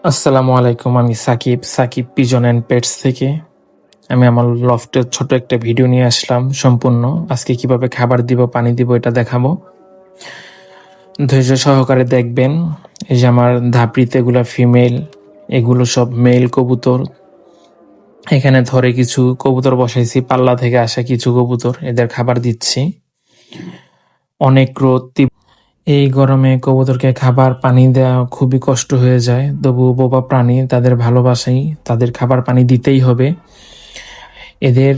আসসালামু আলাইকুম। আমি Sakib, Sakib pigeon and pets থেকে। আমি আমার লফটের ছোট একটা ভিডিও নিয়ে আসলাম সম্পূর্ণ। আজকে কিভাবে খাবার দিব, পানি দিব এটা দেখাবো। ধৈর্য সহকারে দেখবেন। এই যে আমার ধাপড়িতে এগুলা ফিমেল, এগুলো সব মেল কবুতর। এখানে ধরে কিছু কবুতর বসাইছি, পাল্লা থেকে আসা কিছু কবুতর, এদের খাবার দিচ্ছি। অনেক রোদ, এই গরমে কবুতরকে খাবার পানি দেওয়া খুবই কষ্ট হয়ে যায়। তবু বোবা প্রাণী, তাদের ভালোবাসাই, তাদের খাবার পানি দিতেই হবে। এদের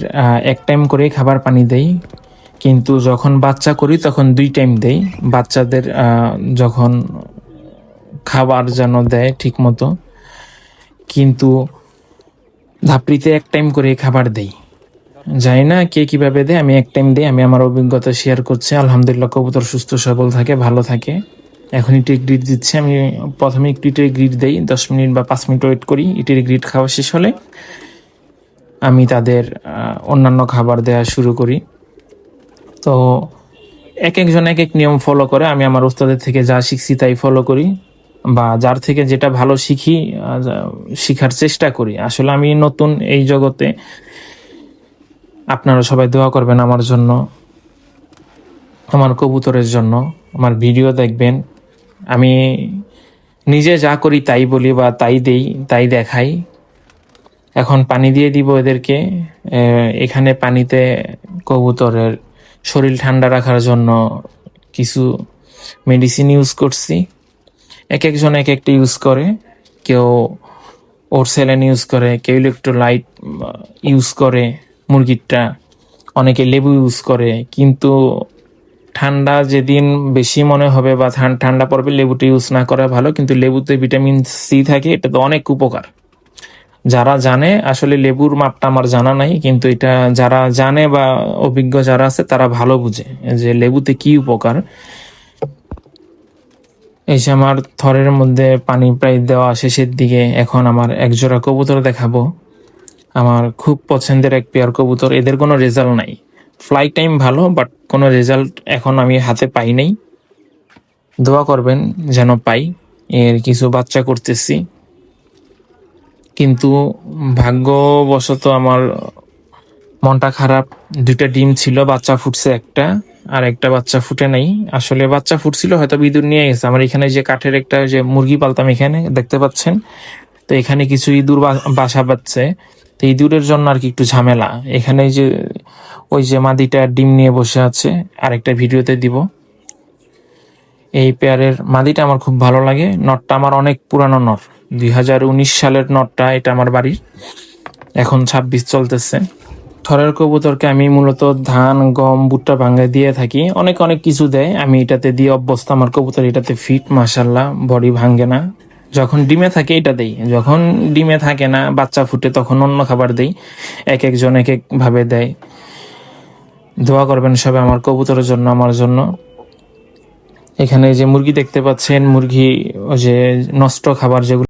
এক টাইম করে খাবার পানি দেই, কিন্তু যখন বাচ্চা করি তখন 2 টাইম দেই। বাচ্চাদের যখন খাবার যেন দেয় ঠিক মতো, কিন্তু ধাপড়িতে এক টাইম করে খাবার দেই। জানি না কে কিভাবে দেয়, আমি এক টাইম দিই। আমি আমার অভিজ্ঞতা শেয়ার করছি। আলহামদুলিল্লাহ কবুতর সুস্থ সবল থাকে, ভালো থাকে। এখন ইটের গ্রিড দিচ্ছি। আমি প্রথমে একটু ইটের গ্রিড দেই, 10 মিনিট বা 5 মিনিট ওয়েট করি। ইটের গ্রিড খাওয়া শেষ হলে আমি তাদের অন্যান্য খাবার দেওয়া শুরু করি। তো এক একজন এক এক নিয়ম ফলো করে। আমি আমার ওস্তাদের থেকে যা শিখছি তাই ফলো করি, বা যার থেকে যেটা ভালো শিখি শিখার চেষ্টা করি। আসলে আমি নতুন এই জগতে। আপনারা সবাই দোয়া করবেন আমার জন্য, আমার কবুতরের জন্য। আমার ভিডিও দেখবেন। আমি নিজে যা করি তাই বলি বা তাই দেই, তাই দেখাই। এখন পানি দিয়ে দিব এদেরকে। এখানে পানিতে কবুতরের শরীর ঠান্ডা রাখার জন্য কিছু মেডিসিন ইউজ করছি। এক একজন এক একটা ইউজ করে। কেউ ওরসেলেন ইউজ করে, কেউ ইলেকট্রোলাইট ইউজ করে মুরগিরটা, অনেকে লেবু ইউজ করে। কিন্তু ঠান্ডা যেদিন বেশি মনে হবে বা ঠান্ডা পড়বে, লেবুটা ইউজ না করা ভালো। কিন্তু লেবুতে ভিটামিন সি থাকে, এটা তো অনেক উপকার। যারা জানে, আসলে লেবুর মাপটা আমার জানা নাই, কিন্তু এটা যারা জানে বা অভিজ্ঞ যারা আছে তারা ভালো বুঝে যে লেবুতে কি উপকার। এই যে আমার থরের মধ্যে পানি প্রায় দেওয়া শেষের দিকে। এখন আমার একজোড়া কবুতর দেখাবো, আমার খুব পছন্দের এক পেয়ার কবুতর। এদের কোনো রেজাল্ট নাই, ফ্লাই টাইম ভালো, বাট কোনো রেজাল্ট এখন আমি হাতে পাই নাই। দোয়া করবেন যেন পাই। এর কিছু বাচ্চা করতেছি, কিন্তু ভাগ্যবশত আমার মনটা খারাপ। 2টা ডিম ছিল, বাচ্চা ফুটছে একটা, আর একটা বাচ্চা ফুটে নাই। আসলে বাচ্চা ফুটছিল, হয়তো ইঁদুর নিয়ে গেছে। আমার এখানে যে কাঠের একটা যে মুরগি পালতাম, এখানে দেখতে পাচ্ছেন, তো এখানে কিছু ইঁদুর বাসা বাঁধছে। তো ইঁদুরের জন্য আর কি একটু ঝামেলা। এখানে যে ওই যে মাদিটা ডিম নিয়ে বসে আছে, আরেকটা ভিডিওতে দিব। এই পেয়ারের মাদিটা আমার খুব ভালো লাগে। নটটা আমার অনেক পুরানো নর, 2019 সালের নটটা। এটা আমার বাড়ির, এখন 26 চলতেছে। থরের কবুতরকে আমি মূলত ধান, গম, ভুট্টা ভাঙ্গায় দিয়ে থাকি। অনেক অনেক কিছু দেয়, আমি এটাতে দিয়ে অভ্যস্ত। আমার কবুতর এটাতে ফিট, মাশাল্লাহ, বডি ভাঙ্গে না। যখন ডিমে থাকে এটা দেই, যখন ডিমে থাকে না, বাচ্চা ফুটে, তখন অন্য খাবার দেই। এক একজন এক এক ভাবে দেয়। দোয়া করবেন সবাই আমার কবুতরের জন্য, আমার জন্য। এখানে যে মুরগি দেখতে পাচ্ছেন, মুরগি ওই যে নষ্ট খাবার যেগুলো